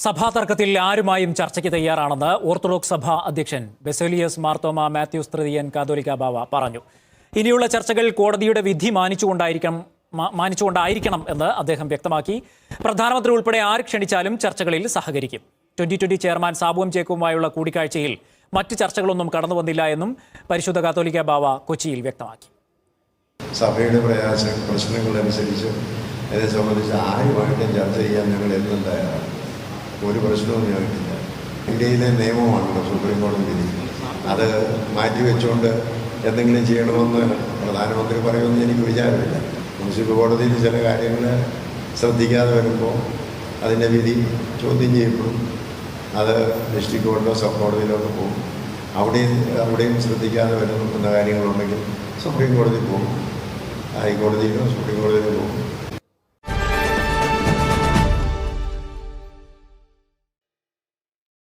സഭാ തർക്കത്തിൽ ആരുമായും ചർച്ചയ്ക്ക് തയ്യാറാണെന്ന് ഓർത്തഡോക്സ് സഭ അധ്യക്ഷൻ ബെസേലിയസ് മാർത്തോമ മാത്യൂസ് തൃതീയൻ കാതോലിക്ക ബാവ പറഞ്ഞു. ഇനിയുള്ള ചർച്ചകൾ കോടതിയുടെ വിധി മാനിച്ചുകൊണ്ടായിരിക്കണം എന്ന് അദ്ദേഹം വ്യക്തമാക്കി. പ്രധാനമന്ത്രി ഉൾപ്പെടെ ആര് ക്ഷണിച്ചാലും ചർച്ചകളിൽ സഹകരിക്കും. 2020 ചെയർമാൻ സാബു എം ജേക്കബുമായുള്ള കൂടിക്കാഴ്ചയിൽ മറ്റ് ചർച്ചകളൊന്നും കടന്നു വന്നില്ല എന്നും പരിശുദ്ധ കാതോലിക്ക ബാവ കൊച്ചിയിൽ വ്യക്തമാക്കി. സഭയുടെ പ്രശ്നങ്ങളനുസരിച്ച് ഇതിനെ സംബന്ധിച്ച് ആരുമായിട്ടും ചർച്ച ചെയ്യാൻ ഞങ്ങൾ എന്നും തയ്യാറാണ്. ഒരു പ്രശ്നവും ഞങ്ങൾക്കില്ല. ഇന്ത്യയിലെ നിയമമാണല്ലോ സുപ്രീം കോടതി വിധി. അത് മാറ്റിവെച്ചുകൊണ്ട് എന്തെങ്കിലും ചെയ്യണമെന്ന് പ്രധാനമന്ത്രി പറയുമെന്ന് എനിക്ക് വിചാരമില്ല. മുനിസിപ്പൽ കോടതിയിൽ ചില കാര്യങ്ങൾ ശ്രദ്ധിക്കാതെ വരുമ്പോൾ അതിൻ്റെ വിധി ചോദ്യം ചെയ്യപ്പെടും. അത് ഡിസ്ട്രിക്ട് കോടതിയിലോ സബ് കോടതിയിലോ ഒക്കെ പോകും. അവിടെയും ശ്രദ്ധിക്കാതെ വരുന്ന കാര്യങ്ങളുണ്ടെങ്കിൽ സുപ്രീം കോടതി പോകും, ഹൈക്കോടതിയിലോ സുപ്രീം കോടതിയിലോ പോകും.